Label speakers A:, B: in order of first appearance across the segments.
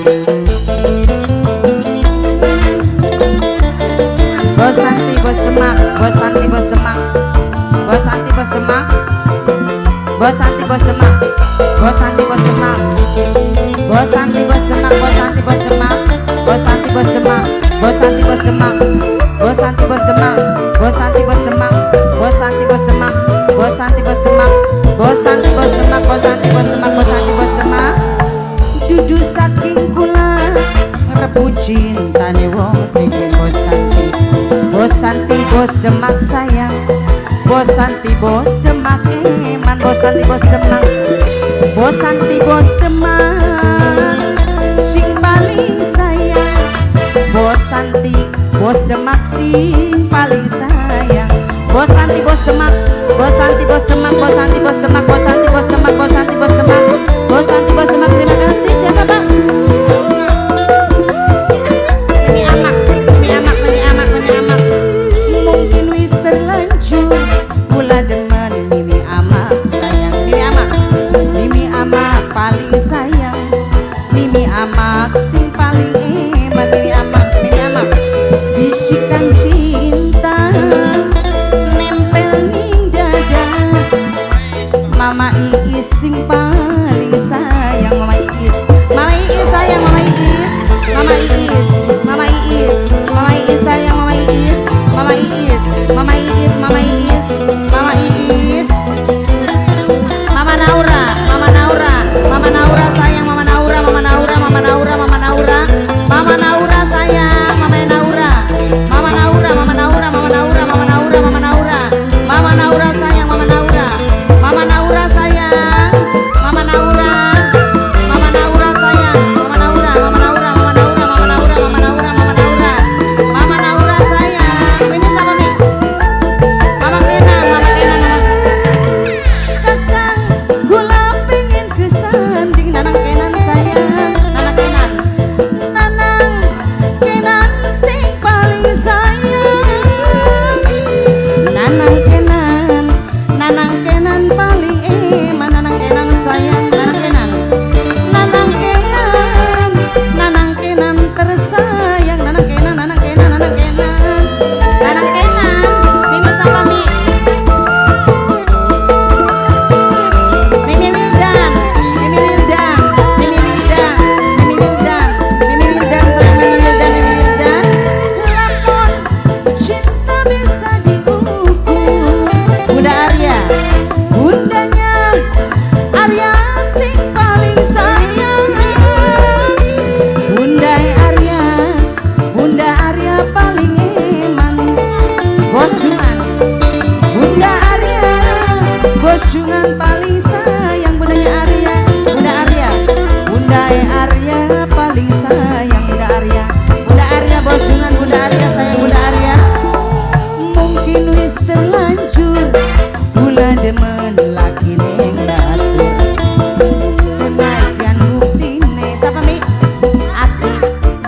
A: Bos Santi bos Demak, Bos Santi bos Demak, Bos Santi bos Demak, Bos Santi bos Demak, Bos Santi bos Demak, Bos Santi bos Demak, Bos Santi bos Demak, Bos Santi bos Demak, Bos Santi bos Demak, Bos Santi bos Demak, Bos Santi bos Demak, Bos Santi bos Demak, Bos Santi bos Demak, Bos Santi bos Demak, Bos Santi bos Demak, Bos Santi bos Demak. Dudu saking kula ngerebut cintane wong sing Bos Santi. Bos Santi bos Demak sayang, Bos Santi bos Demak eman, Bos Santi bos Demak, Bos Santi bos Demak sing paling sayang. Bos Santi bos Demak sing paling sayang. Bos Santi bos Demak, Bos Santi bos Demak, Bos Santi bos Demak, Bos Santi bos Demak, Bos Santi bos Demak, Bos Santi bos Demak. Terima kasih. Siapa bang? Mimi amak, Mimi amak, Mimi amak, Mimi amak. Mungkin wis terlanjur kula demen Mimi amak sayang. Mimi amak, Mimi amak paling sayang. Mimi amak sing paling eman. Mimi amak, Mimi amak. Bisikan cinta nempel ning dada. Mama Iis sing paling sayang. Mama Iis, Mama Iis sayang. Mama Iis, Mama Iis, Mama Iis, Mama Iis sayang. Mama Iis, Mama Iis, Mama Iis, Mama Iis, Mama Iis. Mama Naura, Mama Naura, Mama Naura sayang. Mama Naura, Mama Naura, Mama Naura, Mama Naura, Mama Naura sayang. Mama Naura, Mama Naura, Mama Naura, Mama Naura, Mama Naura, Mama Naura, Mama Naura sayang. Mama Naura, Mama Naura sayang. Mama Naura, Mama Naura sayang. Mama Naura, Mama Naura, Mama Naura, Mama Naura, Mama Naura, Mama Naura, Mama Naura sayang. Ini sama Mi, Mama Kenan, Mama Kenan, Kakang gula pengen kesanding. Nanang Kenan sayang. Nanang Kenan, Nanang Kenan sing paling sayang. Nanang Kenan, Nanang Kenan paling eman. Nanang Kenan sayang. Nanang Kenan, Nanang Kenan, Nanang Kenan tersayang. Nanang Kenan, Nanang Kenan, Nanang Kenan, Nanang Kenan. Mimi sama Mi, Mimi Wildan, Mimi Wildan, Mimi Wildan, Mimi Wildan, Mimi Wildan sayang. Mimi Wildan, Mimi Wildan. Lakon cinta bisa diukur. Bunda Arya, bundanya Arya sing paling sayang. Bunda Arya, Bunda Arya paling eman. Bos Jungan, Bunda Arya, Bos Jungan paling sayang. Bundanya Arya, Bunda Arya, Bunda Arya paling sayang. Bunda Arya, Bunda Arya, Bos Jungan, Bunda Arya sayang. Bunda Arya. Mungkin wis terlanjur kula demen laki neng datur. Senajan buktine sapa Mi? Ati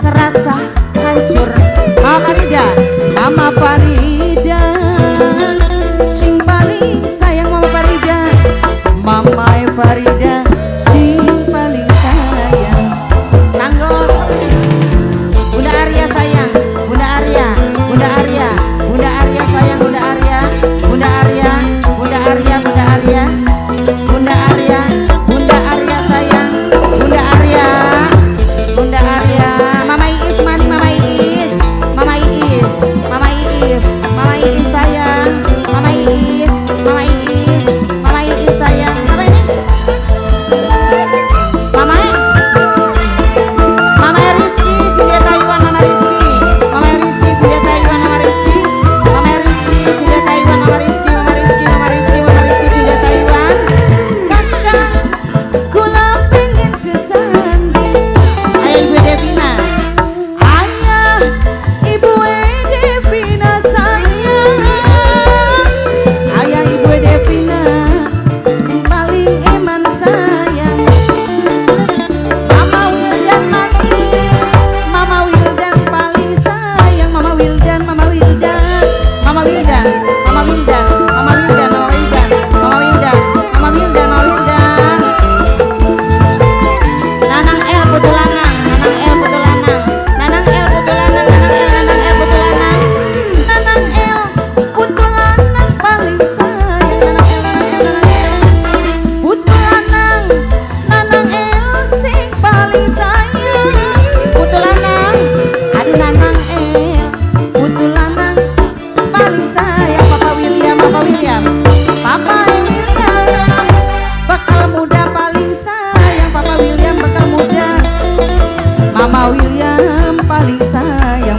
A: kerasa hancur. Mama Farida, Mama Farida sing paling sayang. Mama Farida, Mama Farida sing paling sayang.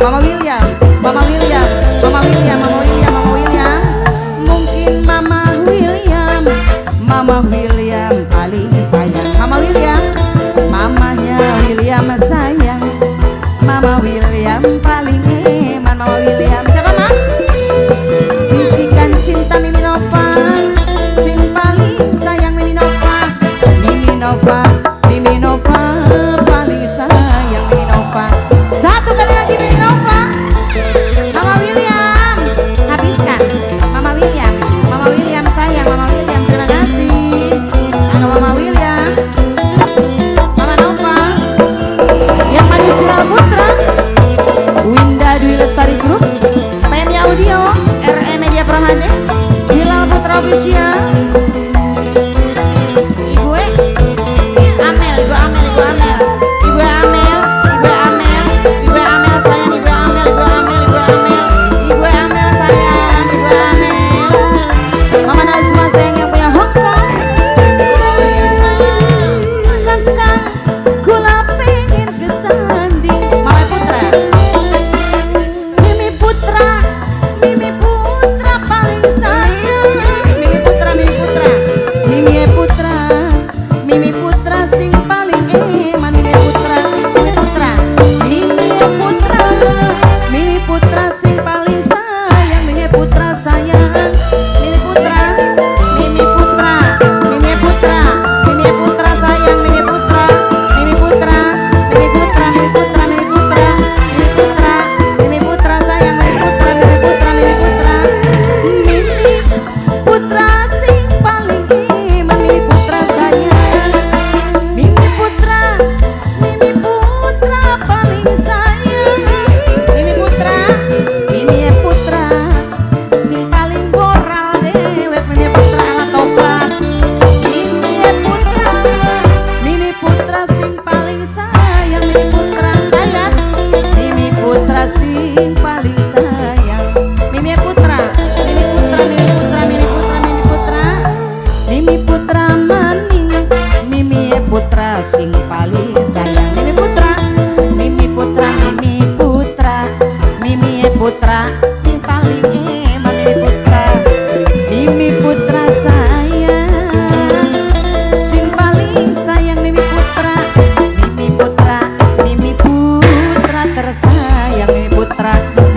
A: Mama William, Mama William, Mama William, Mama William, Mama William. Mungkin Mama William, Mama William paling sayang. Mama William, mamanya William sayang. Mama William paling eman. Mama William siapa Mas? Bisikan cinta Mimi Nova, sing paling sayang Mimi Nova. Mimi Nova, Mimi Nova paling sayang Mimi Nova. Satu kali lagi Mimi Nova. Mama William, habiskan. Mama William, Mama William sayang Mama William, terima kasih. Angga Mama William, Mama Nova, yang manis Sira Putra, Winda Dwi Lestari Group, PMI Audio, RE Media Prohade, Hilal Putra Official. Putra sing paling sayang Mimi Putra, Mimi Putra, Mimi Putra, Mimi Putra sing paling eman Mimi Putra, Mimi Putra sayang, sing paling sayang Mimi Putra, Mimi Putra, Mimi Putra tersayang Mimi Putra.